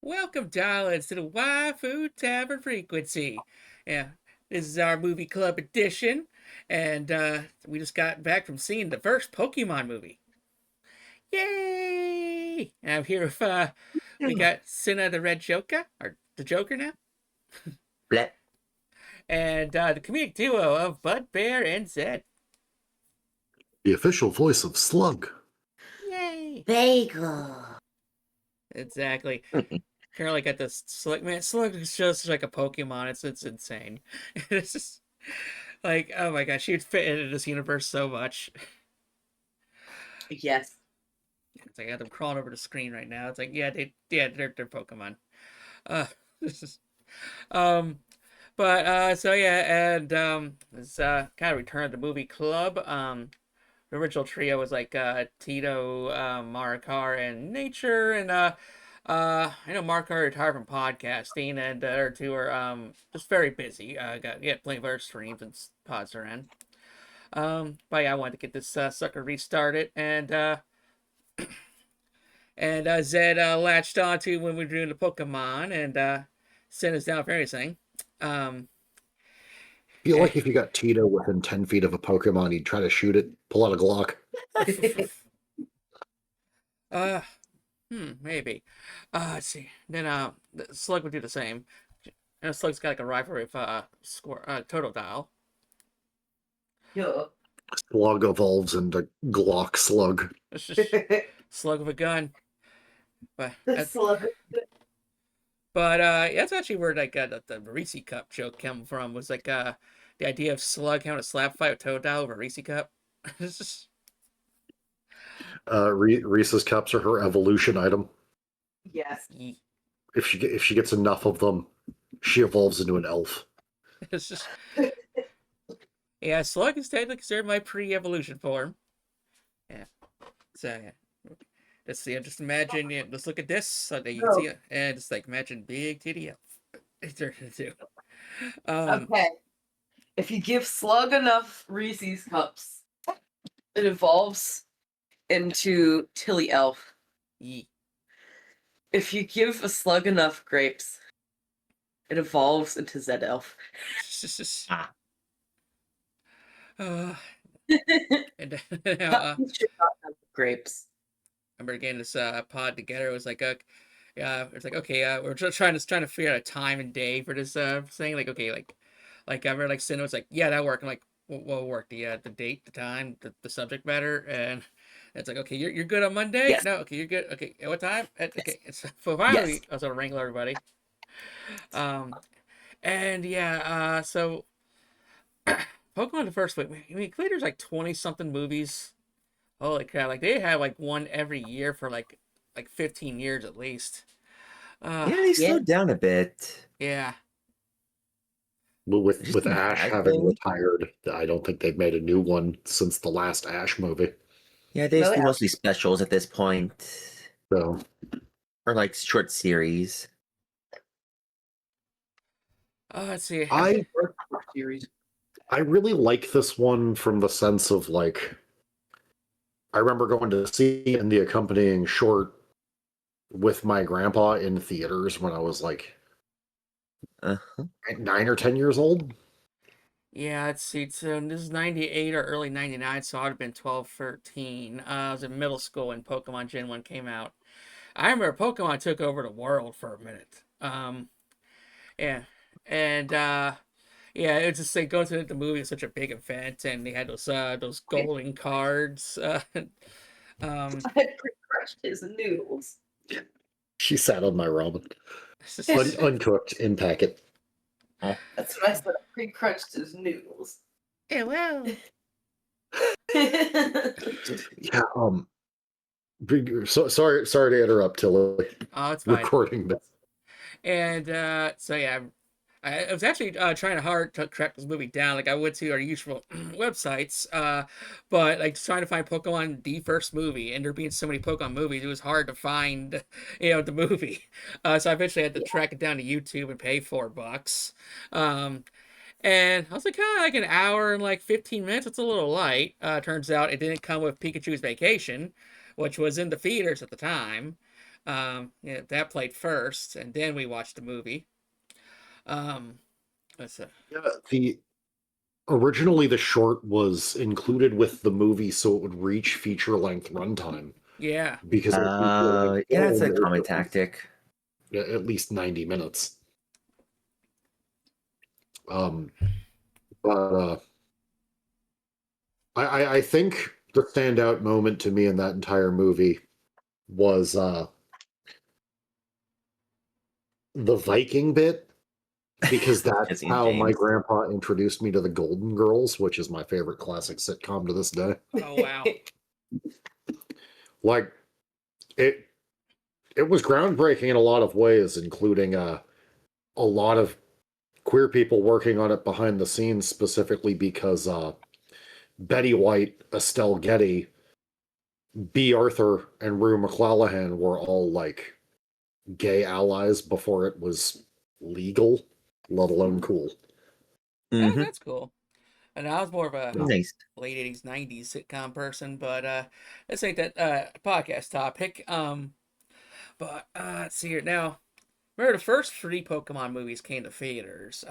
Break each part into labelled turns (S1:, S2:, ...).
S1: Welcome, darlings, to the Waifu Tavern Frequency. Yeah, this is our movie club edition, and we just got back from seeing the first Pokemon movie. Yay! And I'm here with we got Cinna the Red Joker, or the Joker now,
S2: Bleh.
S1: and the comedic duo of Bud Bear and Zed.
S3: The official voice of Slug.
S1: Yay!
S2: Bagel.
S1: Exactly. Currently got this Slug. Man, Slug is just like a Pokemon. It's insane. It's just like, oh my gosh, she would fit into this universe so much.
S2: Yes.
S1: It's like I got them crawling over the screen right now. It's like, they're Pokemon. This is so yeah, and this kind of returned to movie club. The original trio was like Tito, Marikar, and Nature, and I know Marikar retired from podcasting, and the other two are just very busy. Got plenty of other streams and pods are in. But yeah, I wanted to get this sucker restarted, and Zed latched onto when we were doing the Pokemon, and sent us down for anything.
S3: I feel like if you got Tito within 10 feet of a Pokemon, he'd try to shoot it, pull out a Glock.
S1: Maybe. Let's see. Then the Slug would do the same. And Slug's got like a rifle with total dial.
S2: Yeah.
S3: Slug evolves into Glock Slug.
S1: It's just Slug with a gun. But that's actually where like the Reese Cup joke came from. Was like the idea of Slug having a slap fight with Totodile over Reese Cup. It's just
S3: Reese's Cups are her evolution item.
S2: Yes.
S3: If she gets enough of them, she evolves into an elf.
S1: It's just yeah, Slug is technically considered my pre-evolution form. Yeah. So yeah. Just imagine. Yeah, let's look at this so that you can see it, and just like imagine big titty elf. It's turned into.
S4: Okay. If you give Slug enough Reese's cups, it evolves into Tilly Elf.
S1: Yee.
S4: If you give a Slug enough grapes, it evolves into Zed Elf.
S1: And
S4: grapes.
S1: I remember getting this pod together. It was like it's like okay, we're just trying to figure out a time and day for this thing. Like okay, like I remember like Sin was like, yeah, that worked. I'm like, what worked? The date, the time, the subject matter, and it's like okay, you're good on Monday.
S2: Yes.
S1: No, okay, you're good. Okay, at what time? Okay, it's so finally
S2: Yes.
S1: I was able to wrangle everybody. And yeah, so Pokemon the first week. I mean, clearly there's like 20 something movies. Holy crap! Like they had like one every year for like 15 years at least.
S2: Yeah, they slowed down a bit.
S1: Yeah.
S3: But with
S2: Just
S3: Ash
S2: bad
S3: having
S2: thing.
S3: retired, I don't think they've made a new one since the last Ash movie.
S2: Yeah, they
S4: Really?
S2: do mostly specials at this point.
S3: So
S2: Or like short series.
S1: Let's see.
S3: I
S4: Series.
S3: really like this one from the sense of like I remember going to see it in the accompanying short with my grandpa in theaters when I was like
S2: Uh-huh.
S3: 9 or 10 years old.
S1: Yeah, let's see. So this is 98 or early 99, so I'd have been 12, 13. I was in middle school when Pokemon Gen 1 came out. I remember Pokemon took over the world for a minute. Yeah. And yeah, it's just like going to the movie was such a big event, and they had those golden cards.
S4: I had crushed his noodles.
S3: She sat on my ramen.
S1: It's
S3: Uncooked in packet.
S4: That's what I said. I pre-crunched his noodles.
S1: yeah, well.
S3: Yeah, sorry to interrupt, Tilly.
S1: Oh, it's fine.
S3: Recording this.
S1: And so yeah, I was actually trying hard to track this movie down. Like I went to our usual websites, but like trying to find Pokemon the first movie, and there being so many Pokemon movies, it was hard to find, the movie. So I eventually had to track it down to YouTube and pay $4. And I was like, like an hour and like 15 minutes. It's a little light. Turns out it didn't come with Pikachu's Vacation, which was in the theaters at the time. Yeah, that played first, and then we watched the movie. Um, let's see.
S3: Yeah, originally the short was included with the movie so it would reach feature-length runtime
S1: Yeah.
S3: because a feature-length
S2: Yeah, that's
S3: film
S2: a common
S3: is
S2: tactic.
S3: at least 90 minutes. Um, but I think the standout moment to me in that entire movie was the Viking bit, because that's
S2: Jesse and
S3: how my
S2: James.
S3: grandpa introduced me to the Golden Girls, which is my favorite classic sitcom to this day.
S1: Oh wow.
S3: Like it it was groundbreaking in a lot of ways, including a lot of queer people working on it behind the scenes, specifically because Betty White, Estelle Getty, B. Arthur, and Rue McClanahan were all like gay allies before it was legal, let alone cool.
S1: Yeah,
S2: Mm-hmm.
S1: that's cool. And I was more of a
S3: Yeah.
S2: Nice.
S1: late 80s, 90s sitcom person, but this ain't that podcast topic. But let's see here. Now, remember the first three Pokemon movies came to theaters.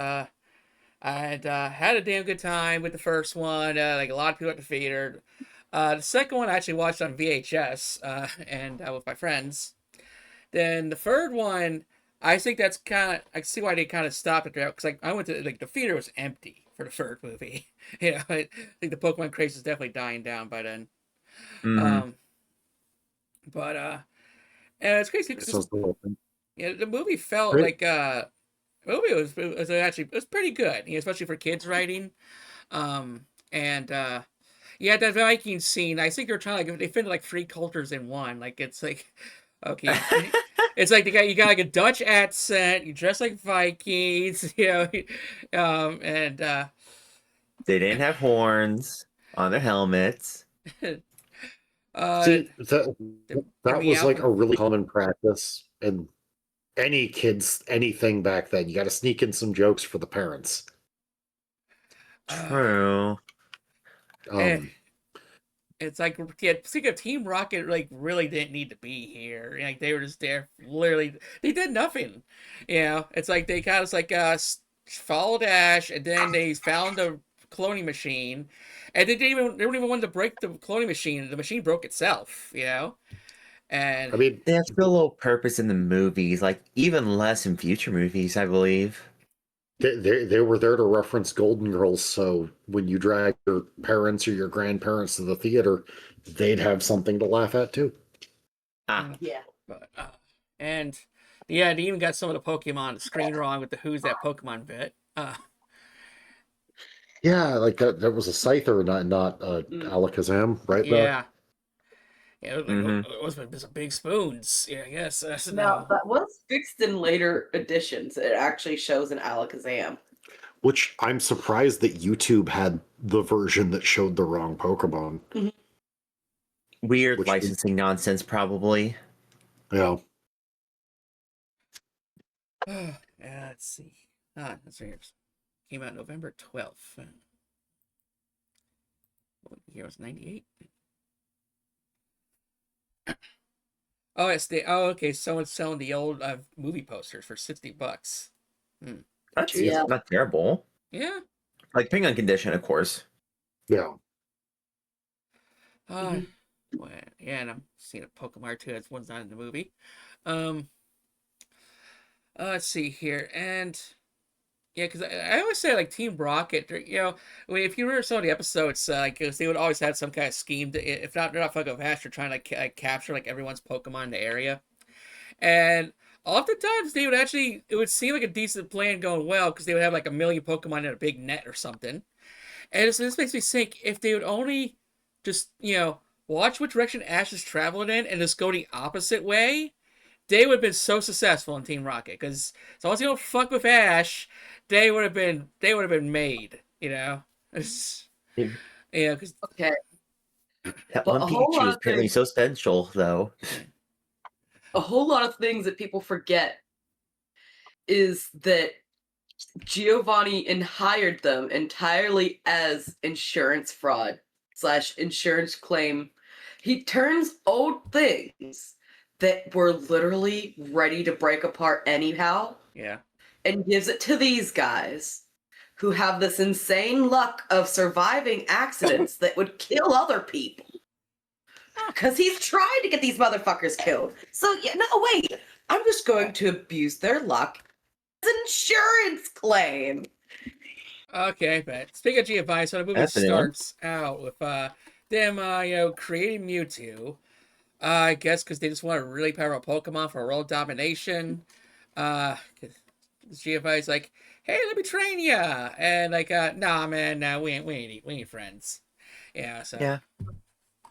S1: I'd had a damn good time with the first one. Like a lot of people at the theater. The second one I actually watched on VHS and with my friends. Then the third one, I think that's kind of I see why they kind of stopped it there because like I went to like the theater was empty for the third movie. I think the Pokemon craze is definitely dying down by then.
S2: Mm-hmm.
S1: Um, but and it's crazy because
S3: So,
S1: the movie felt
S3: great.
S1: like movie was actually it was pretty good, especially for kids writing. And yeah, that Viking scene, I think they're trying like they fit like three cultures in one. Like it's like okay, it's like you got like a Dutch accent, you dress like Vikings, and
S2: They didn't have horns on their helmets.
S1: uh,
S3: See, that
S1: the
S3: that was like
S1: meow.
S3: a really common practice in any kids anything back then. You got to sneak in some jokes for the parents.
S1: Uh,
S2: True.
S1: eh,
S3: Um,
S1: it's like yeah, speaking of Team Rocket, like really didn't need to be here. Like they were just there, literally. They did nothing. It's like they kind of like followed Ash, and then they found the cloning machine, and they don't even want to break the cloning machine. The machine broke itself. And
S3: I mean,
S2: They have so little purpose in the movies, like even less in future movies, I believe.
S3: they were there to reference Golden Girls, so when you drag your parents or your grandparents to the theater, they'd have something to laugh at too.
S2: Ah,
S4: Yeah.
S1: but and yeah, they even got some of the Pokemon on the screen wrong with the Who's That Pokemon bit.
S3: Yeah, like that was a Scyther, not
S4: Mm.
S3: Alakazam, right?
S1: Yeah. Yeah, it was like
S2: mm-hmm.
S1: it was some big spoons. Yeah, I guess.
S4: Now,
S1: No.
S4: that was fixed in later editions. It actually shows an Alakazam.
S3: Which I'm surprised that YouTube had the version that showed the wrong Pokemon.
S2: Weird
S3: Which,
S2: licensing nonsense, probably.
S3: yeah.
S1: Yeah, let's see. That's right. Came out November 12th. What year was 98? Oh, okay. Someone's selling the old movie posters for $60. Hmm.
S2: That's
S4: Yeah.
S2: not terrible.
S1: Yeah.
S2: Like, depending on condition, of course.
S3: Yeah.
S1: Uh, well, yeah, and I'm seeing a Pokemon too. That's one's not in the movie. Um, let's see here, and yeah, because I always say like Team Rocket. I mean, if you remember some of the episodes, like 'cause they would always have some kind of scheme. If not, they're not fucking Ash. They're trying to capture like everyone's Pokemon in the area, and oftentimes they would actually it would seem like a decent plan going well because they would have like a million Pokemon in a big net or something. And so this makes me think if they would only just, watch what direction Ash is traveling in and just go the opposite way, they would have been so successful in Team Rocket. Because as long as you don't fuck with Ash, they would have been made, It's,
S2: Yeah,
S1: because
S4: Okay.
S2: that
S4: But
S2: one Pikachu is apparently so special, though.
S4: a whole lot of things that people forget is that Giovanni hired them entirely as insurance fraud / insurance claim. He turns old things that were literally ready to break apart anyhow,
S1: Yeah.
S4: and gives it to these guys who have this insane luck of surviving accidents that would kill other people. Because he's trying to get these motherfuckers killed. So, yeah, no, wait. I'm just going to abuse their luck as an insurance claim.
S1: Okay, but speaking of Giovanni, so the movie
S2: That's a new one.
S1: starts out with them, creating Mewtwo. I guess because they just want a really powerful Pokemon for world domination. Giovanni's like, "Hey, let me train ya," and like, "Nah, man, nah, we ain't friends." Yeah, so
S2: Yeah.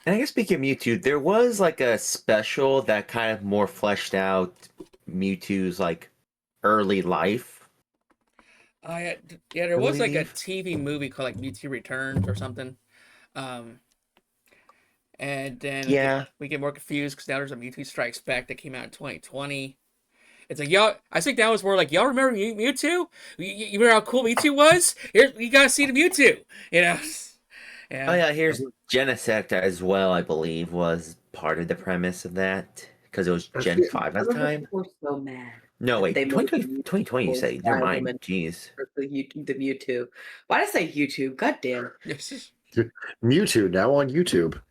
S2: And I guess speaking of Mewtwo, there was like a special that kind of more fleshed out Mewtwo's like early life,
S1: yeah, there
S2: I
S1: was like a
S2: believe.
S1: TV movie called like Mewtwo Returns or something. Um, and then
S2: Yeah.
S1: we get more confused because now there's a Mewtwo Strikes Back that came out in 2020. It's like y'all. I think that was more like y'all remember Mewtwo. You remember how cool Mewtwo was? Here, you gotta see the Mewtwo. You know.
S2: Oh
S1: Yeah.
S2: yeah, here's Genesect as well, I believe, was part of the premise of that. Because it was Gen 5
S4: I
S2: at the
S4: remember
S2: time.
S4: people were so mad
S2: No,
S4: that they
S2: wait,
S4: made
S2: 2020,
S4: the
S2: 2020 you say. Never mind.
S4: Woman
S2: Jeez.
S4: for the Mewtwo. Why did I say YouTube? God damn.
S1: Yes.
S3: Mewtwo now on YouTube.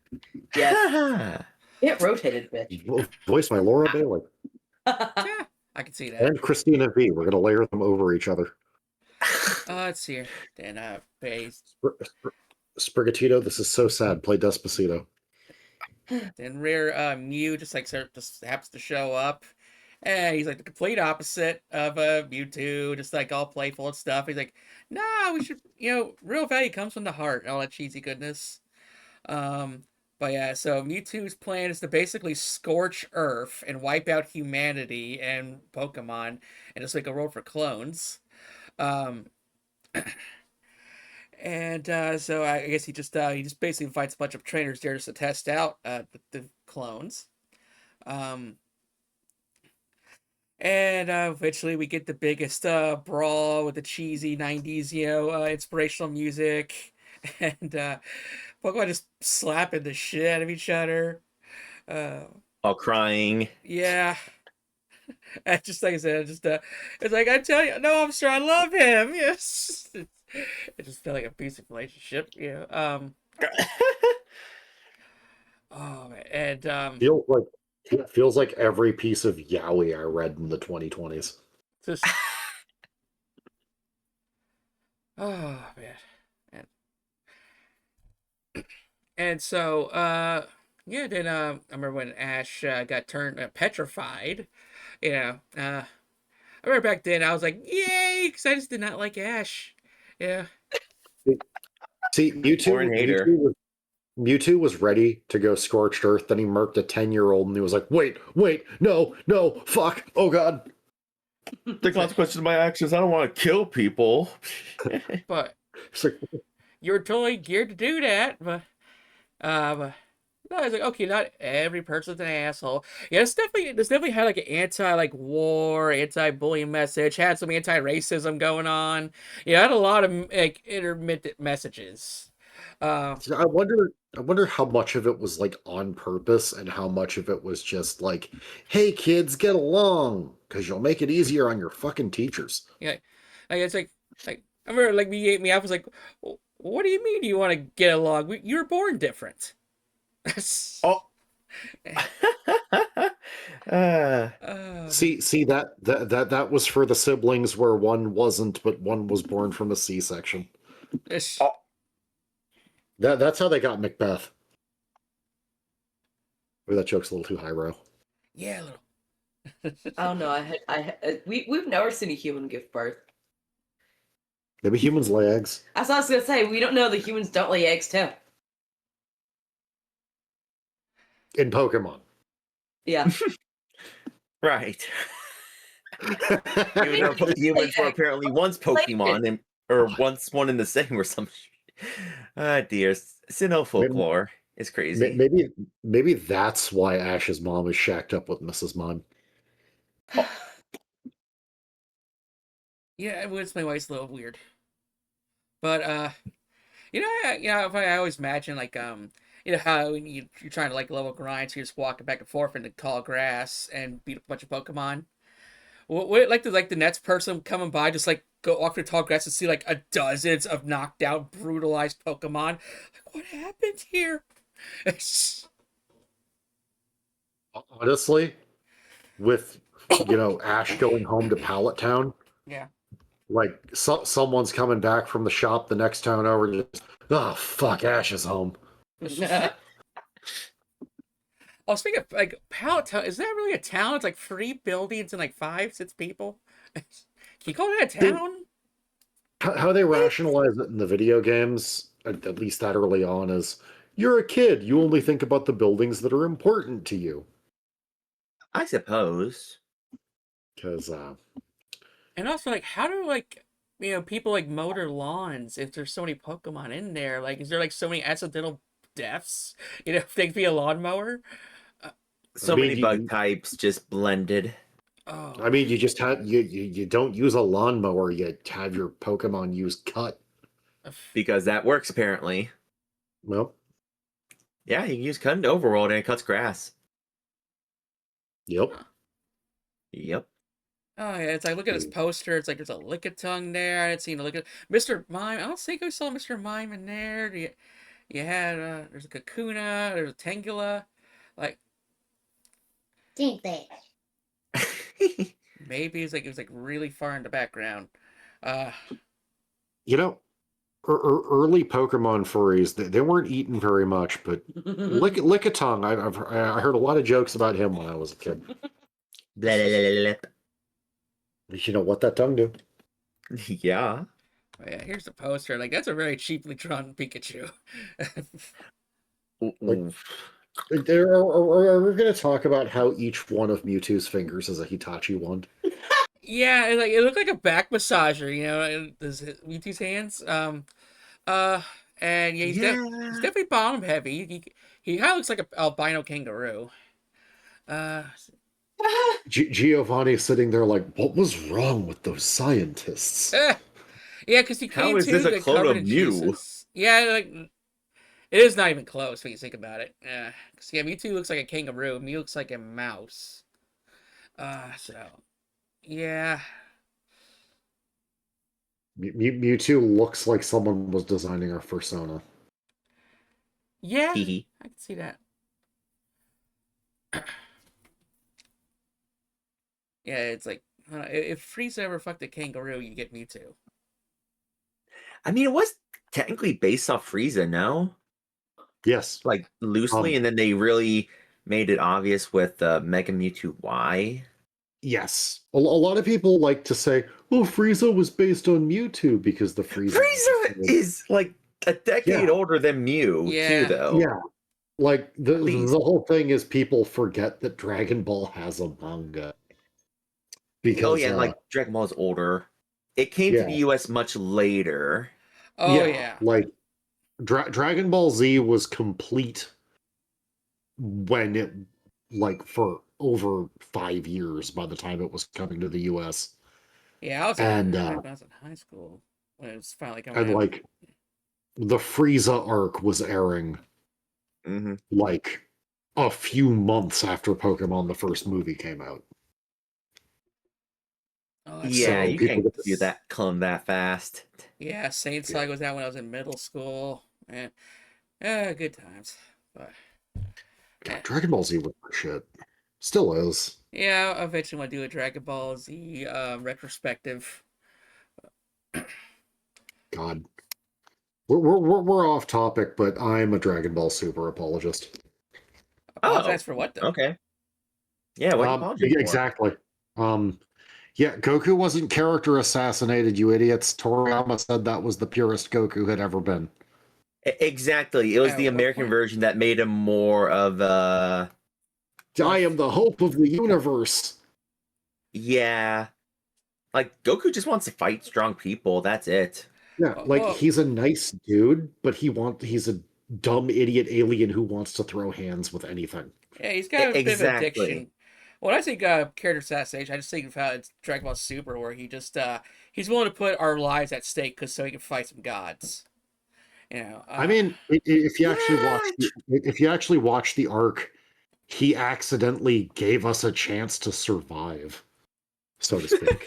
S4: Yes. It rotated, bitch.
S3: Voiced by Laura Bailey
S1: Yeah, I can see that.
S3: and Christina V. We're gonna layer them over each other.
S1: Let's see here. Then base.
S3: Sprigatito, this is so sad. Play Despacito.
S1: Then rare Mew just happens to show up. And he's like the complete opposite of Mewtwo, just like all playful and stuff. He's like, nah, we should, real value comes from the heart and all that cheesy goodness. Um, but yeah, so Mewtwo's plan is to basically scorch Earth and wipe out humanity and Pokemon and just make a world for clones. Um, and so I guess he just basically invites a bunch of trainers there just to test out the clones. Um, And eventually we get the biggest brawl with the cheesy 90s, inspirational music. And Pokemon just slapping the shit out of each other. Uh,
S2: All crying.
S1: yeah. And just like I said, it's like, I tell you, no, I'm sure I love him. Yes. It just felt like a abusive relationship, Oh, man. And,
S3: Feels like every piece of yaoi I read in the 2020s.
S1: just, oh, man. And so, then I remember when Ash got turned petrified. I remember back then I was like, yay, because I just did not like Ash. Yeah,
S3: See,
S2: Born hater.
S3: Mewtwo was ready to go scorched earth, then he murked a 10-year-old and he was like, wait, no, fuck, oh god.
S2: The consequences of my actions, I don't want to kill people.
S1: but
S3: It's like,
S1: you were totally geared to do that. But no, I was like, okay, not every person's an asshole. Yeah, this definitely had like an war, anti-bullying message. Had some anti-racism going on. Yeah, had a lot of like intermittent messages. Uh,
S3: I wonder how much of it was like on purpose and how much of it was just like, hey kids, get along, because you'll make it easier on your fucking teachers.
S1: yeah, like it's like I remember like me. I was like, what do you mean you want to get along? You were born different.
S2: Oh.
S3: See that was for the siblings where one wasn't, but one was born from a C-section.
S2: Oh.
S3: That's how they got Macbeth. Maybe that joke's a little too highbrow.
S1: Yeah, a little.
S4: I don't know. We've never seen a human give birth.
S3: Maybe humans lay eggs.
S4: That's what I was gonna say. We don't know that humans don't lay eggs too.
S3: In Pokemon.
S4: Yeah.
S2: Right. Even though humans were apparently once Pokemon or once one in the same or some shit. Ah, dear. Sinnoh folklore is crazy.
S3: Maybe that's why Ash's mom is shacked up with Mrs. Mime.
S1: Yeah, it was my wife's a little weird. But I always imagine like you know how you're trying to like level grind, so you're just walking back and forth in the tall grass and beat up a bunch of Pokemon. Would it like the next person coming by just like go walk through tall grass and see like a dozens of knocked out, brutalized Pokemon? Like, what happened here?
S3: Honestly, with Ash going home to Pallet Town,
S1: Yeah.
S3: like someone's coming back from the shop the next town over. Just, oh fuck, Ash is home.
S1: Oh, speaking of like Pallet Town, is that really a town? It's like 3 buildings and like 5, 6 people. Can you call that a town?
S3: How they rationalize it in the video games, at least that early on, is you're a kid. You only think about the buildings that are important to you.
S2: I suppose.
S3: Because
S1: And also, like, how do like people like mow their lawns if there's so many Pokemon in there? Like, is there like so many accidental deaths? If they could be a lawnmower.
S2: So many bug types just blended.
S1: Oh,
S3: I mean, you just have you don't use a lawnmower. You have your Pokemon use cut.
S2: Because that works apparently.
S3: Well,
S2: yeah, you can use cut into Overworld and it cuts grass.
S3: Yep.
S2: Yep.
S1: Oh yeah, it's like look at this poster. It's like there's a Lickitung there. I hadn't seen a Mr. Mime. I don't think I saw Mr. Mime in there. You had there's a Kakuna. There's a Tangela. Like maybe it was like really far in the background.
S3: Early Pokemon furries, they weren't eaten very much, but Lickitung, I heard a lot of jokes about him when I was a kid.
S2: Blah, blah, blah, blah.
S3: You know what that tongue do?
S2: Yeah.
S1: Oh, yeah, here's the poster. Like that's a very cheaply drawn Pikachu.
S3: Like, are we going to talk about how each one of Mewtwo's fingers is a Hitachi wand?
S1: Yeah, it looked like a back massager, Mewtwo's hands. And yeah, he's definitely bottom heavy. He kind of looks like a albino kangaroo.
S3: Giovanni sitting there like, what was wrong with those scientists?
S1: Yeah, because he came
S2: How is
S1: to
S2: this a
S1: get
S2: clone
S1: covered
S2: of
S1: in
S2: Mew?
S1: Jesus. Yeah, like it is not even close when you think about it. Yeah, because Mewtwo looks like a kangaroo. Mew looks like a mouse. So yeah.
S3: Mewtwo looks like someone was designing a persona.
S1: Yeah,
S2: Hee
S1: I can see that. Yeah, it's like if Frieza ever fucked a kangaroo, you get Mewtwo.
S2: I mean, it was technically based off Frieza, no?
S3: Yes.
S2: Like loosely, and then they really made it obvious with Mega Mewtwo Y.
S3: Yes. A lot of people like to say, oh, Frieza was based on Mewtwo because the Frieza
S2: is like a decade older than Mew, too, though.
S3: Yeah. Like
S2: Please.
S3: the whole thing is people forget that Dragon Ball has a manga. Because
S2: like Dragon Ball is older. It came to the US much later.
S1: Oh yeah.
S3: Like Dragon Ball Z was complete when it for over 5 years by the time it was coming to the US.
S1: Yeah, I was when I was in high school when it was finally coming out.
S3: And like the Frieza arc was airing like a few months after Pokemon the first movie came out.
S2: Oh, yeah, so you can't do that clone that fast.
S1: Yeah, Saint Seiya was out when I was in middle school. And good times. But
S3: Dragon Ball Z was shit. Still is.
S1: Yeah, I eventually want to do a Dragon Ball Z retrospective.
S3: God. We're off topic, but I'm a Dragon Ball Super apologist.
S1: Apologize for what, though?
S2: Okay. Yeah, what apologize for?
S3: Exactly. Yeah, Goku wasn't character assassinated, you idiots. Toriyama said that was the purest Goku had ever been.
S2: Exactly. It was the American version that made him more of a...
S3: I am the hope of the universe.
S2: Yeah. Like, Goku just wants to fight strong people. That's it.
S3: Yeah, like, he's a nice dude, but he's a dumb idiot alien who wants to throw hands with anything.
S1: Yeah, he's got a bit of addiction. When I think character assassination, I just think about it's Dragon Ball Super, where he just he's willing to put our lives at stake so he can fight some gods. You know,
S3: I mean, if you actually watch the arc, he accidentally gave us a chance to survive, so to speak.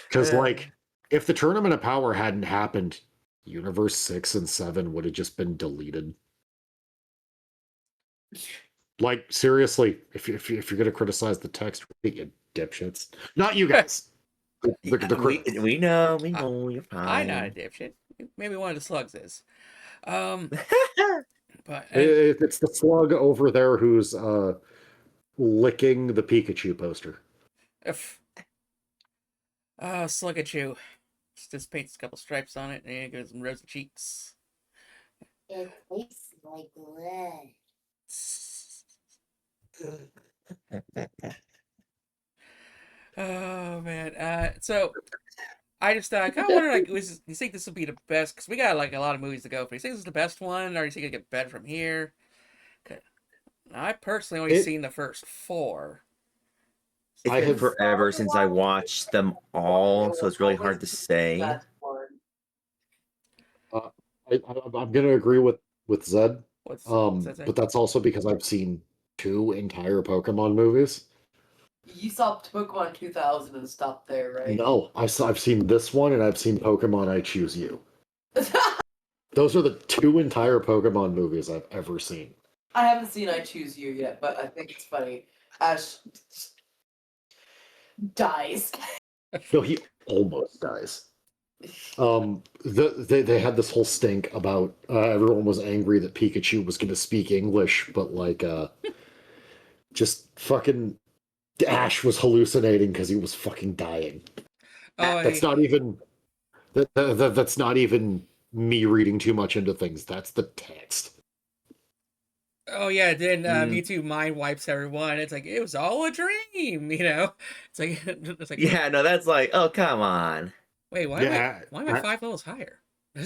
S3: Because, like, if the Tournament of Power hadn't happened, Universe 6 and 7 would have just been deleted. Like, seriously, if you're going to criticize the text, you dipshits. Not you guys. The critics.
S2: we know, you're
S1: I'm not a
S2: fine.
S1: dipshit. Maybe one of the slugs is. But
S3: It's the slug over there who's licking the Pikachu poster.
S1: if slug at you, just paints a couple stripes on it, and it gives some rosy cheeks.
S5: It tastes like blood.
S1: Oh man. So I just kind of wonder, like, you think this will be the best? Because we got like a lot of movies to go for. You think this is the best one, or do you think it'll get better from here? I personally only seen the first 4.
S2: It's been forever since I watched them all, so it's really hard to say.
S3: I'm going to agree with Zed.
S1: What's that say?
S3: But that's also because I've seen 2 entire Pokemon movies.
S4: You saw Pokemon 2000 and stopped there, right?
S3: No, I've seen this one and I've seen Pokemon I Choose You. Those are the 2 entire Pokemon movies I've ever seen.
S4: I haven't seen I Choose You yet, but I think it's funny. Ash dies.
S3: No, he almost dies. They had this whole stink about everyone was angry that Pikachu was going to speak English, but like just fucking Ash was hallucinating because he was fucking dying.
S1: Oh,
S3: That's not even that's not even me reading too much into things. That's the text.
S1: Oh yeah, then Mewtwo mind wipes everyone. It's like it was all a dream, you know. It's like
S2: Yeah, no, that's like, oh, come on.
S1: wait, why am I 5 levels higher?
S2: Oh,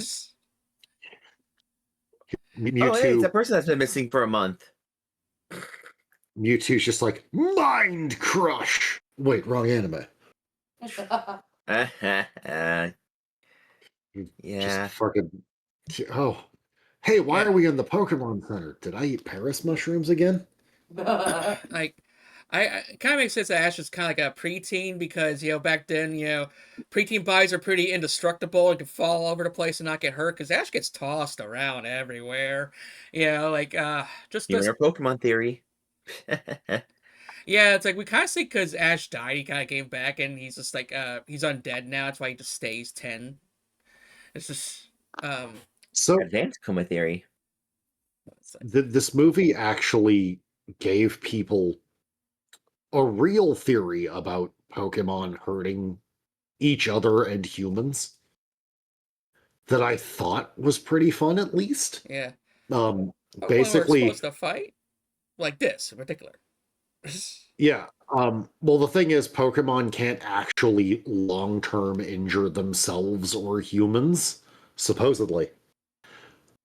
S3: Mewtwo,
S2: hey, it's a person that's been missing for a month.
S3: Mewtwo's just like mind crush. Wait, wrong anime.
S2: Yeah.
S3: Just fucking. Oh, hey, why are we in the Pokemon Center? Did I eat Paris mushrooms again?
S1: Like, I kind of makes sense that Ash is kind of like a preteen because back then preteen boys are pretty indestructible and can fall all over the place and not get hurt because Ash gets tossed around everywhere. Like just
S2: You
S1: this.
S2: know Pokemon theory.
S1: Yeah, it's like we kind of see because Ash died, he kind of came back and he's just like he's undead now. That's why he just stays 10. It's just
S3: So
S2: advanced Kuma theory.
S3: this movie actually gave people a real theory about Pokemon hurting each other and humans that I thought was pretty fun, at least.
S1: Yeah.
S3: Basically,
S1: we're supposed to fight like this in particular.
S3: yeah. Well, the thing is, Pokemon can't actually long-term injure themselves or humans, supposedly,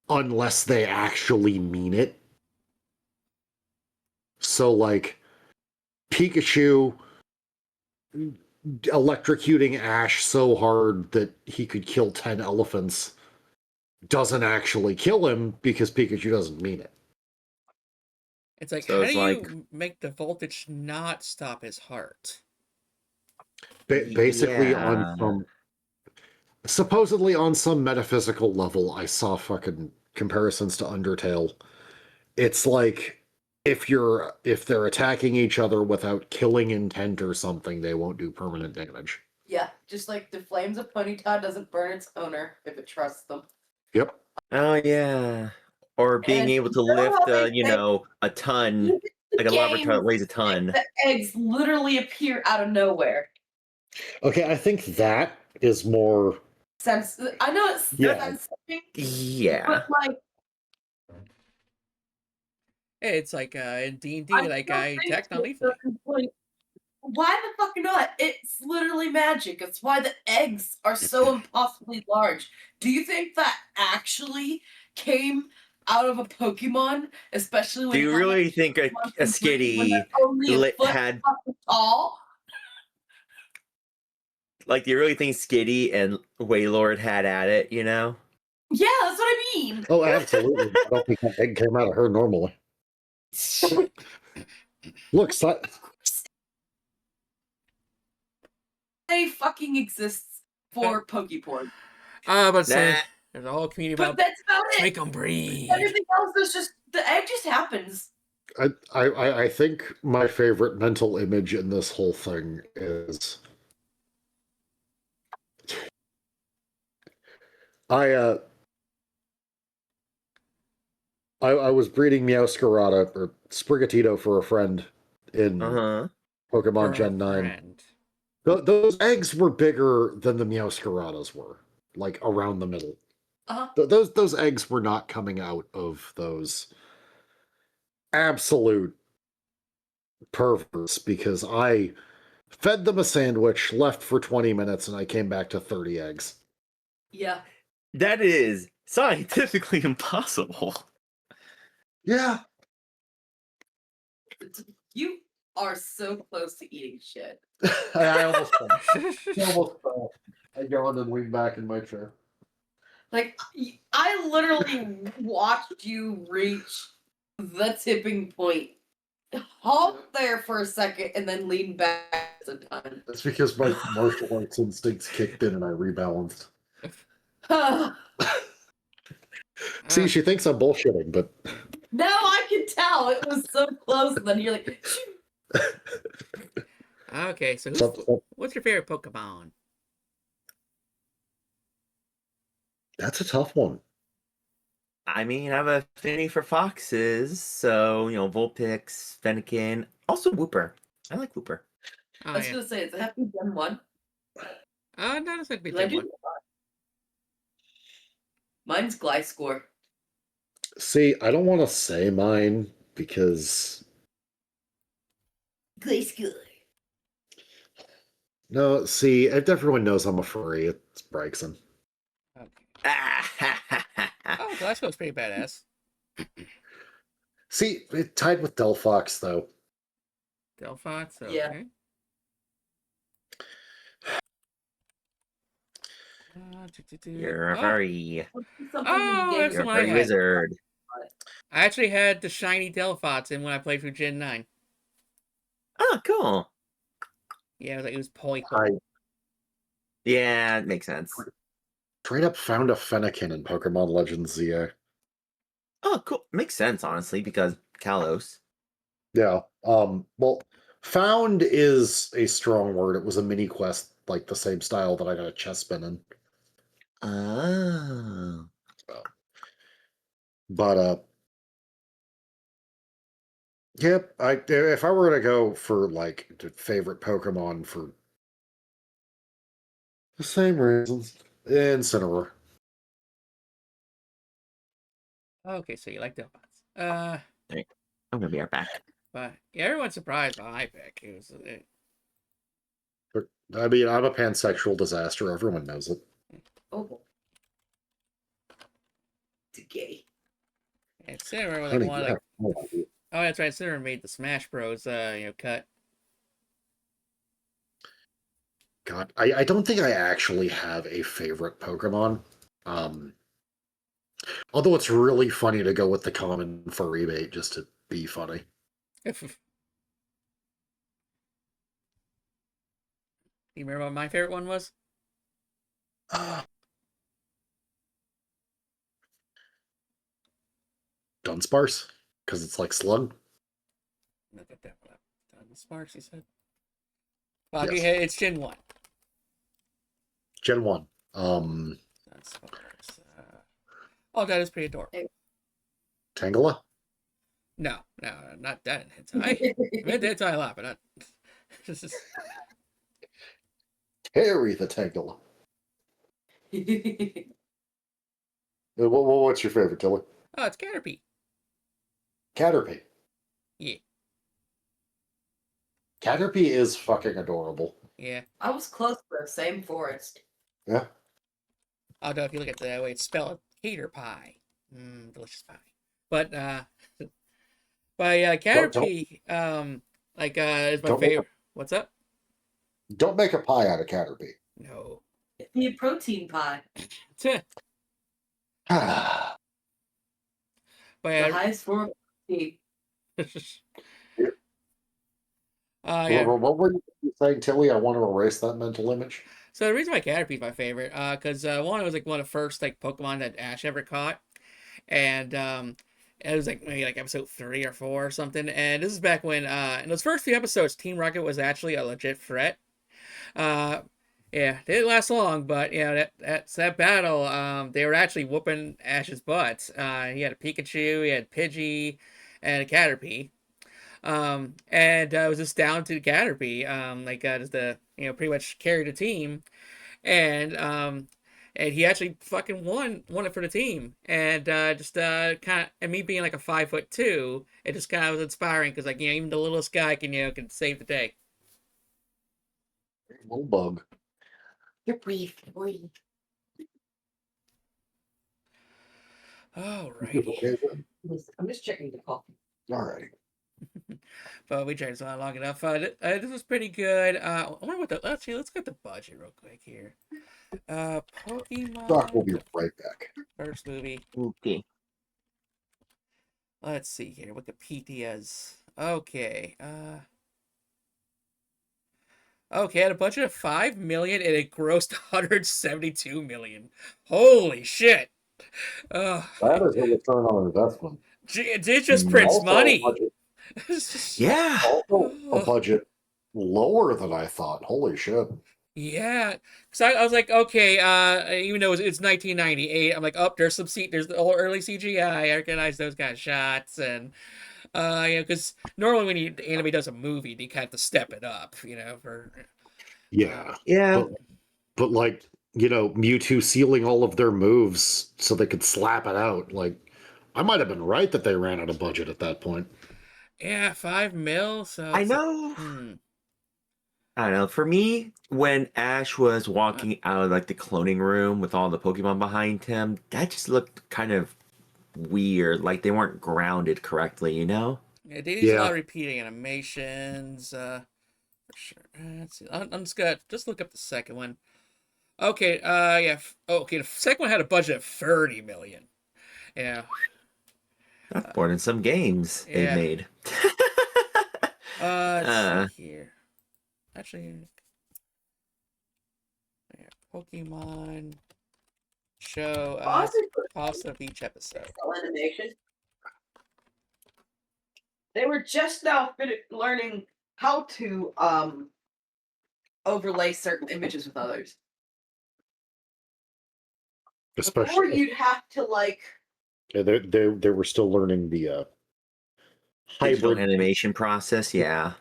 S3: unless they actually mean it. So, like, Pikachu electrocuting Ash so hard that he could kill 10 elephants doesn't actually kill him because Pikachu doesn't mean it.
S1: It's like,
S2: So
S1: how
S2: it's
S1: do
S2: like-
S1: you make the voltage not stop his heart?
S3: Basically,
S2: Yeah.
S3: supposedly on some metaphysical level, I saw fucking comparisons to Undertale. It's like if they're attacking each other without killing intent or something, they won't do permanent damage.
S4: Yeah, just like the flames of Ponyta doesn't burn its owner if it trusts them.
S3: Yep.
S2: Oh yeah. Or being
S4: And
S2: able to
S4: you know
S2: lift
S4: how they say-
S2: a ton, like a laboratory that weighs a ton.
S4: The eggs literally appear out of nowhere.
S3: Okay, I think that is more.
S4: I know it's
S3: Yeah.
S4: sensing,
S2: Yeah.
S4: but like
S1: It's like in D&D,
S4: I
S1: like
S4: don't
S1: I
S4: think
S1: attacked non
S4: it's
S1: lethally.
S4: like, why the fuck not? It's literally magic. It's why the eggs are so impossibly large. Do you think that actually came out of a Pokemon? Especially when
S2: Do you really think a Skitty
S4: only a foot
S2: had
S4: fucking tall?
S2: like? Do you really think Skitty and Waylord had at it? You know?
S4: Yeah, that's what I mean.
S3: Oh, absolutely. I don't think that egg came out of her normally. Look,
S4: They fucking exists for Pokeporn.
S1: But say
S2: Nah.
S1: there's a whole community
S4: But
S1: about
S4: that's about
S1: let's
S4: it.
S1: make them breathe.
S4: Everything else is just the egg just happens.
S3: I think my favorite mental image in this whole thing is I I was breeding Meowscarada or Sprigatito for a friend in
S2: Uh-huh.
S3: Pokemon
S1: For a
S3: Gen 9.
S1: friend.
S3: Those eggs were bigger than the Meowscaradas were, like around the middle.
S4: Uh-huh.
S3: Those eggs were not coming out of those absolute perverts because I fed them a sandwich, left for 20 minutes, and I came back to 30 eggs.
S4: Yeah.
S2: That is scientifically impossible.
S3: Yeah.
S4: You are so close to eating shit.
S3: I almost fell. I yawned and leaned back in my chair.
S4: Like, I literally watched you reach the tipping point, halt there for a second, and then lean back a ton.
S3: That's because my martial arts instincts kicked in and I rebalanced. See, she thinks I'm bullshitting, but
S4: No, I can tell. It was so close, and then you're like,
S1: Okay, so what's your favorite Pokemon?
S3: that's a tough one.
S2: I mean, I have a affinity for foxes, so, Vulpix, Fennekin, also Wooper. I like Wooper.
S1: Oh,
S4: I was
S1: yeah.
S4: gonna say, does it have to be Gen 1?
S1: No, it's like be
S4: 'Cause I
S1: Gen
S4: do
S1: 1.
S4: Mine's Gliscor.
S3: See, I don't want to say mine because
S4: Gliscor.
S3: no, see, if everyone knows I'm a furry, it's Brixen.
S1: Okay. Oh, Glasgow's pretty badass.
S3: See, it tied with Delphox though.
S1: Delphox, okay.
S4: Yeah.
S2: You're a
S1: Oh,
S2: furry.
S1: Oh, that's
S2: You're
S1: the
S2: a
S1: one I
S2: furry
S1: had.
S2: wizard.
S1: I actually had the shiny Delphox in when I played through Gen 9.
S2: Oh, cool.
S1: Yeah, it was Poi.
S3: I
S2: Yeah, it makes sense.
S3: straight up found a Fennekin in Pokemon Legends ZA.
S2: Oh, cool. Makes sense, honestly, because Kalos.
S3: Yeah. Well, found is a strong word. It was a mini quest, like the same style that I got a chess spin in.
S2: Oh.
S3: But yep. If I were to go for like the favorite Pokemon for the same reasons, Incineroar.
S1: Okay, so you like Delphox.
S2: I'm gonna be right back.
S1: But yeah, everyone's surprised by my pick. It was
S3: I mean, I'm a pansexual disaster. Everyone knows it.
S4: Oh. It's gay.
S1: Incineroar was like
S3: Honey,
S1: one
S3: you
S1: like
S3: have no idea.
S1: oh that's right, Incineroar made the Smash Bros cut.
S3: God, I don't think I actually have a favorite Pokemon. Although it's really funny to go with the common furry bait just to be funny.
S1: You remember what my favorite one was?
S3: Dunsparce? Because it's like Slug?
S1: Not that one. Sparks, he said. Well,
S3: Yes.
S1: okay, it's Gen 1.
S3: Gen 1.
S1: Dunsparce. Oh, that is pretty adorable.
S3: Tangela?
S1: No, not that in hentai. I meant hentai a lot, but not.
S3: Harry the Tangela. What's your favorite, Tilly?
S1: Oh, it's Caterpie.
S3: Caterpie.
S1: Yeah.
S3: Caterpie is fucking adorable.
S1: Yeah.
S4: I was close to the same forest.
S3: Yeah.
S1: Although if you look at the way it's spelled, cater pie. Delicious pie. But Caterpie, is my favorite. What's up?
S3: Don't make a pie out of Caterpie.
S1: No.
S4: It'd be a protein pie.
S3: Ah,
S1: But
S4: The
S1: yeah,
S4: highest form of heat.
S1: yeah.
S3: what were you saying, Tilly? I want to erase that mental image.
S1: So the reason why Caterpie's my favorite, because one, it was like one of the first like Pokemon that Ash ever caught, and it was like maybe like episode 3 or 4 or something. And this is back when in those first few episodes, Team Rocket was actually a legit threat. Uh, yeah, didn't last long, but yeah, that battle, they were actually whooping Ash's butt. He had a Pikachu, he had Pidgey, and a Caterpie. And it was just down to Caterpie, just the pretty much carried the team, and he actually fucking won it for the team, and just kind of, and me being like a 5'2", it just kind of was inspiring because like even the littlest guy can save the day.
S3: Little bug.
S5: You're brief, boy.
S1: Alrighty.
S4: I'm just checking the coffee.
S3: All right.
S1: But we tried this on long enough. This was pretty good. I wonder what the let's get the budget real quick here.
S3: Doc will
S1: Pokemon,
S3: be
S1: the
S3: right back.
S1: first movie.
S2: Okay.
S1: Let's see here. Wikipedia's okay. Okay, had a budget of 5 million and it grossed 172 million. Holy shit! Uh,
S3: That is a return on investment.
S1: it just
S2: Mm.
S1: prints
S3: Also, a
S1: money.
S3: budget,
S2: Yeah.
S3: also a budget lower than I thought. Holy shit.
S1: Yeah, because I was like, okay, even though it's 1998, I'm like, oh, there's the whole early CGI. I recognize those kind of shots, and because normally when anime does a movie, they kind of have to step it up, for
S3: Yeah.
S2: Yeah.
S3: But like, Mewtwo sealing all of their moves so they could slap it out. Like, I might have been right that they ran out of budget at that point.
S1: yeah, 5 mil. So
S2: I
S1: it's
S2: know.
S1: hmm.
S2: I don't know. For me, when Ash was walking out of like the cloning room with all the Pokemon behind him, that just looked kind of weird. Like they weren't grounded correctly, you know?
S1: Yeah, they use a lot
S3: Yeah.
S1: of repeating animations. For sure. Let's see. I'm just gonna look up the second one. Okay. Yeah. Okay. The second one had a budget of 30 million. Yeah.
S2: That's more than some games they've
S1: Yeah.
S2: made.
S1: Let's see
S2: uh,
S1: here. Actually, yeah, Pokemon show
S4: Awesome.
S1: cost of each episode.
S4: Animation. They were just now learning how to overlay certain images with others. Before
S3: Especially,
S4: you'd have to
S3: they were still learning the
S2: digital
S3: hybrid.
S2: animation process, yeah.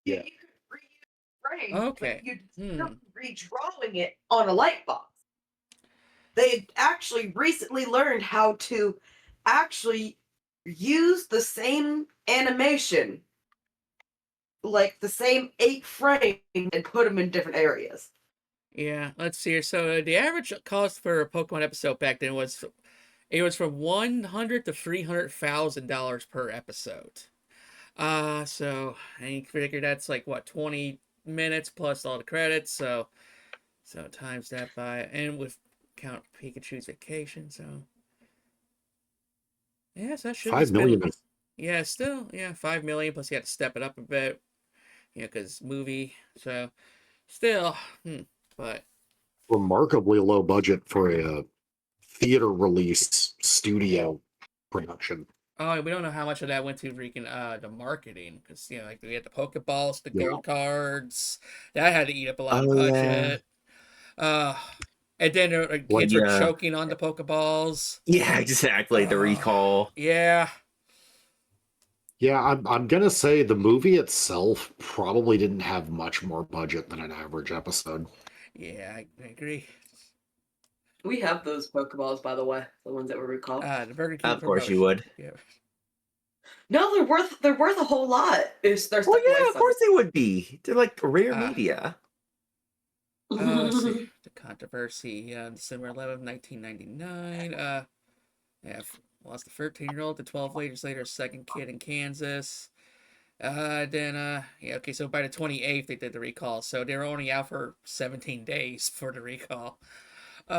S3: Yeah.
S4: you could reuse frame,
S1: Okay.
S4: but you'd still be redrawing it on a light box. They actually recently learned how to actually use the same animation, like the same 8 frames, and put them in different areas.
S1: Yeah. Let's see here. So the average cost for a Pokemon episode back then was from $100 to $300,000 per episode. So and you figure that's like what 20 minutes plus all the credits. So times that by and with count Pikachu's vacation. So yes, that should be
S3: 5 million
S1: spent.
S3: is
S1: Yeah, still 5 million plus you had to step it up a bit. Because movie. So still, but
S3: remarkably low budget for a theater release studio production.
S1: oh, we don't know how much of that went to freaking the marketing because like we had the Pokeballs, the
S3: Yeah.
S1: gold cards that had to eat up a lot of
S2: Oh, yeah.
S1: budget. Uh, and then
S3: Well,
S1: kids were
S2: yeah.
S1: choking on the Pokeballs.
S2: Yeah, exactly. The recall.
S1: Yeah.
S3: Yeah, I'm gonna say the movie itself probably didn't have much more budget than an average episode.
S1: Yeah, I agree.
S4: We have those Pokeballs, by the way, the ones that were recalled.
S1: The Burger King
S2: Of course you
S1: promotion.
S2: would.
S1: Yeah.
S4: No, they're worth a whole lot. They're stuck
S2: Well,
S4: away
S2: yeah, of
S4: some.
S2: course they would be. They're like rare
S1: Ah.
S2: media.
S1: Let's see. The controversy. December 11th, 1999. Lost a 13-year-old to 12 years later, a second kid in Kansas. Okay, so by the 28th, they did the recall. So they were only out for 17 days for the recall.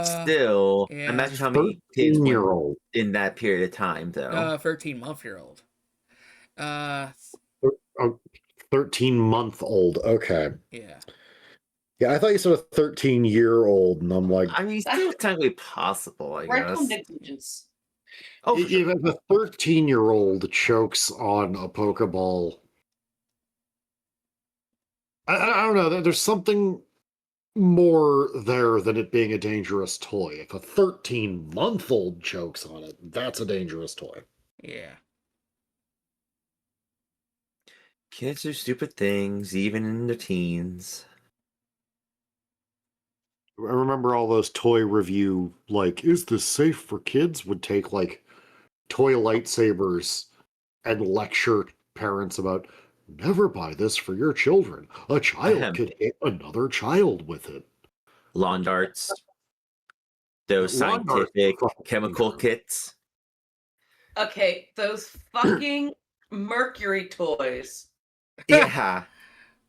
S2: Still,
S1: Yeah.
S2: imagine how many kids were
S3: 13-year-old.
S2: in that period of time, though.
S1: 13-month-year-old. Uh,
S3: 13-month-old. Okay.
S1: yeah.
S3: Yeah, I thought you said a 13-year-old, and I'm like,
S2: I mean, still technically possible, I
S4: Parental
S2: guess.
S4: negligence.
S2: Oh, for sure.
S3: if a 13-year-old chokes on a Pokeball, I don't know. There's something more there than it being a dangerous toy. If a 13-month-old chokes on it, that's a dangerous toy.
S1: Yeah.
S2: Kids do stupid things, even in their teens.
S3: I remember all those toy review, like, is this safe for kids? Would take, like, toy lightsabers and lecture parents about, never buy this for your children. A child
S2: Ahem.
S3: could hit another child with it.
S2: Lawn darts. Those
S3: Lawn darts
S2: scientific
S3: are fucking
S2: chemical
S3: true.
S2: kits.
S4: Okay, those fucking mercury toys.
S2: Yeah.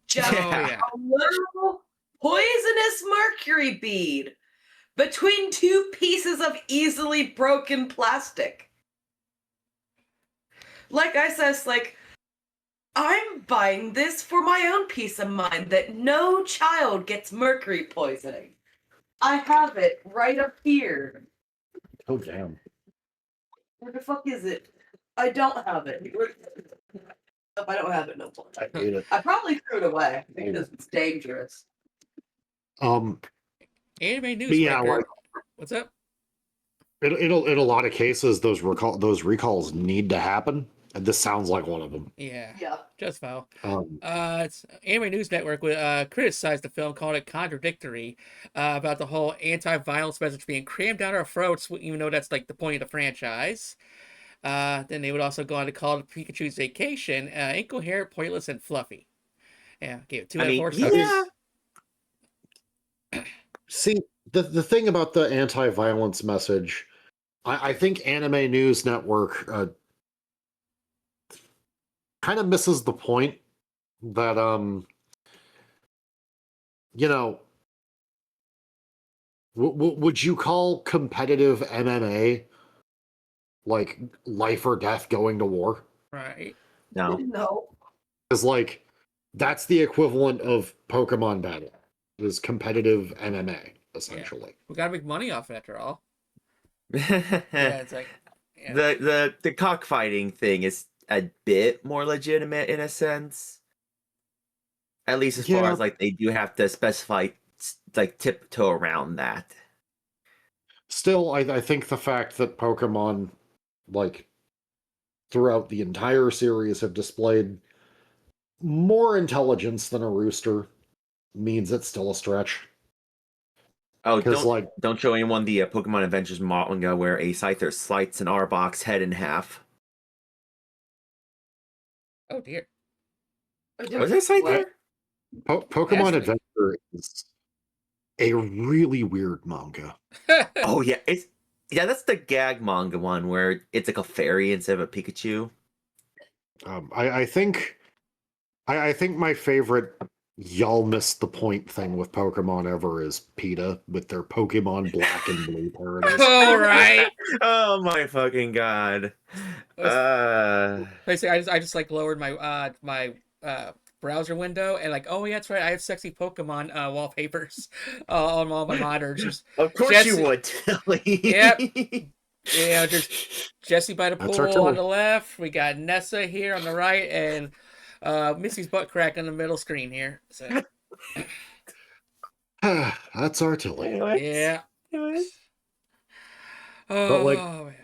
S4: Just
S1: Oh, yeah.
S4: a little poisonous mercury bead between two pieces of easily broken plastic. Like I said, it's like, I'm buying this for my own peace of mind that no child gets mercury poisoning. I have it right up here.
S3: Oh, damn.
S4: Where the fuck is it? I don't have it. Nope, I don't have it no more.
S3: I hate it.
S4: I probably threw it away because it's dangerous.
S1: Anime
S3: But
S1: newsmaker.
S3: yeah, like,
S1: What's up?
S3: in a lot of cases, those recalls need to happen, and this sounds like one of them.
S1: Yeah.
S4: Yeah.
S1: Just foul.
S3: Um,
S1: It's Anime News Network criticized the film, called it contradictory, about the whole anti-violence message being crammed down our throats, even though that's like the point of the franchise. Then they would also go on to call it Pikachu's Vacation incoherent, pointless, and fluffy. Yeah, gave it 2
S2: I
S1: out of
S2: mean,
S1: 4 stars.
S2: yeah.
S3: See, the thing about the anti-violence message, I think Anime News Network kind of misses the point that you know, would you call competitive MMA like life or death going to war?
S1: Right.
S2: No.
S4: No.
S3: Because like that's the equivalent of Pokemon battle. It is competitive MMA essentially.
S1: We gotta make money off it after all.
S2: the
S1: Yeah, it's like, yeah.
S2: the cockfighting thing is a bit more legitimate in a sense. At least as far
S3: Yeah.
S2: as like they do have to specify like tiptoe around that.
S3: Still, I think the fact that Pokemon, like, throughout the entire series have displayed more intelligence than a rooster means it's still a stretch.
S2: Oh,
S3: Because, like,
S2: don't show anyone the Pokemon Adventures manga where a Scyther slices an Arbok's head in half.
S1: Oh dear.
S2: Was it Scyther?
S3: Pokemon
S1: Fascinating.
S3: Adventure is a really weird manga.
S2: Oh yeah, that's the gag manga one where it's like a fairy instead of a Pikachu.
S3: I think my favorite y'all missed the point thing with Pokemon ever is PETA with their Pokemon Black and Blue parodies.
S1: Oh right.
S2: Oh my fucking god.
S1: Basically, I just like lowered my browser window and like, oh yeah, that's right, I have sexy Pokemon wallpapers on all my monitors. There's
S2: Of course
S1: Jesse,
S2: you would, Tilly.
S1: Yep. Yeah, there's Jesse by the
S3: That's our
S1: pool on
S3: Tilly.
S1: the left. We got Nessa here on the right, and Missy's butt crack on the middle screen here. So
S3: That's our Tilly.
S1: yeah.
S3: But like,
S1: Oh man.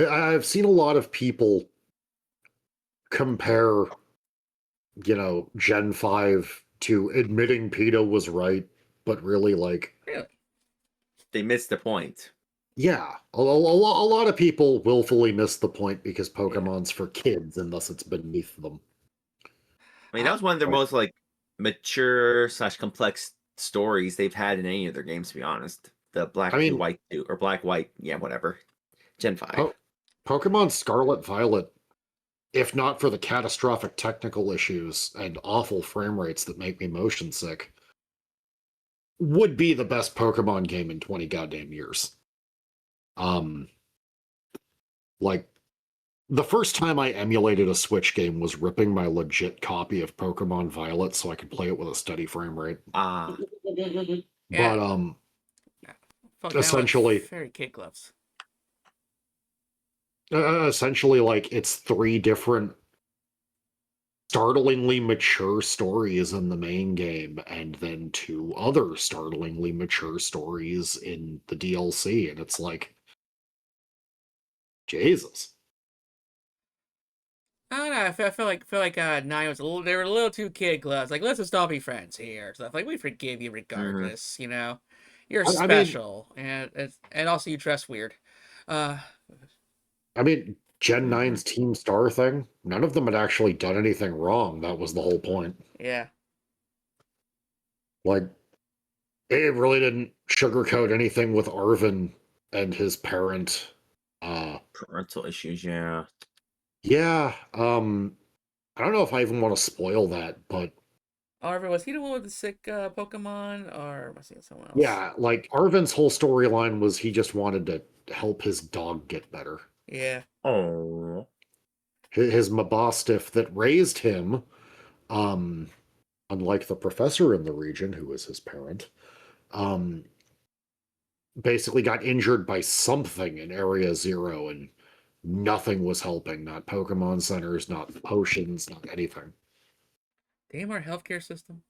S3: I've seen a lot of people compare, Gen 5 to admitting PETA was right, but really, like,
S1: Really?
S2: They missed the point.
S3: yeah, a lot of people willfully miss the point because Pokemon's for kids and thus it's beneath them.
S2: I mean, that was one of their most like mature / complex stories they've had in any of their games, to be honest. The Black
S3: I mean-
S2: and White 2, or Black White, yeah, whatever. Gen 5.
S3: Pokemon Scarlet Violet, if not for the catastrophic technical issues and awful frame rates that make me motion sick, would be the best Pokemon game in 20 goddamn years. Like, the first time I emulated a Switch game was ripping my legit copy of Pokemon Violet so I could play it with a steady frame rate.
S2: Ah,
S1: Yeah.
S3: But
S1: Fuck,
S3: essentially,
S1: very kid gloves.
S3: essentially, like, it's 3 different startlingly mature stories in the main game, and then 2 other startlingly mature stories in the DLC, and it's like, Jesus.
S1: I don't know. I feel like Nine was they were a little too kid gloves. Like, let's just all be friends here. Stuff like we forgive you regardless. You know, you're
S3: I mean,
S1: special, and also you dress weird. Uh,
S3: Gen
S2: mhm.
S3: 9's Team Star thing, none of them had actually done anything wrong. That was the whole point.
S1: yeah.
S3: Like, it really didn't sugarcoat anything with Arvin and his parent.
S2: Parental issues, yeah.
S3: Yeah, I don't know if I even want to spoil that, but
S1: However, was he the one with the sick Pokemon, or was he someone else?
S3: yeah, like Arvin's whole storyline was he just wanted to help his dog get better.
S1: Yeah.
S2: Oh.
S3: His Mabostiff that raised him, um, unlike the professor in the region, who was his parent, um, basically got injured by something in Area Zero, and nothing was helping. Not Pokemon centers, not potions, not anything.
S1: Damn our healthcare system.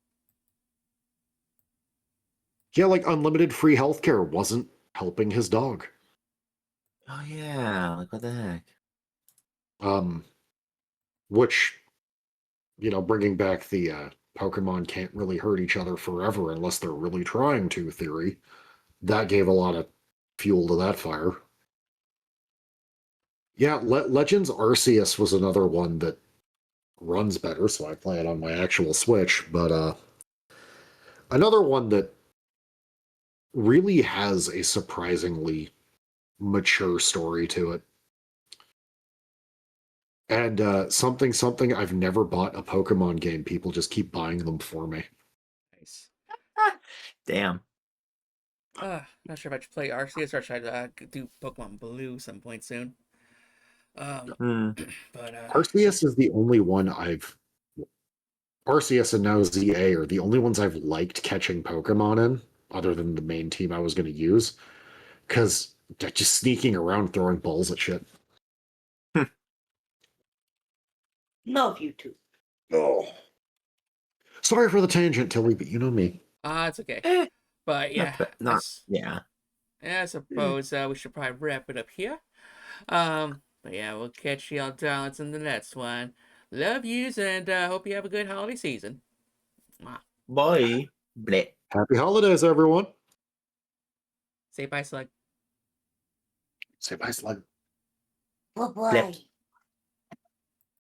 S3: Yeah, like unlimited free healthcare wasn't helping his dog.
S2: Oh yeah, like what the heck?
S3: Um, which, bringing back the Pokemon can't really hurt each other forever unless they're really trying to theory, that gave a lot of fuel to that fire. Yeah, Legends Arceus was another one that runs better, so I play it on my actual Switch, but another one that really has a surprisingly mature story to it. And something I've never bought a Pokemon game. People just keep buying them for me.
S1: Nice.
S2: Damn.
S1: Not sure if I should play Arceus or should I do Pokemon Blue some point soon. Um,
S2: Hmm.
S1: but
S3: Arceus is the only one Arceus and now ZA are the only ones I've liked catching Pokemon in, other than the main team I was going to use, because they're just sneaking around throwing balls at shit.
S5: Love you too.
S3: Oh. Sorry for the tangent, Tilly, but you know me.
S1: it's okay.
S2: Eh,
S1: But yeah,
S2: not yeah.
S1: I suppose we should probably wrap it up here. But yeah, we'll catch y'all darlings in the next one. Love yous and hope you have a good holiday season. Mwah.
S2: Boy. Bleh.
S3: Happy holidays, everyone.
S1: Say bye, Slug.
S3: Say bye, Slug.
S5: Bye
S2: Blip.
S5: bye.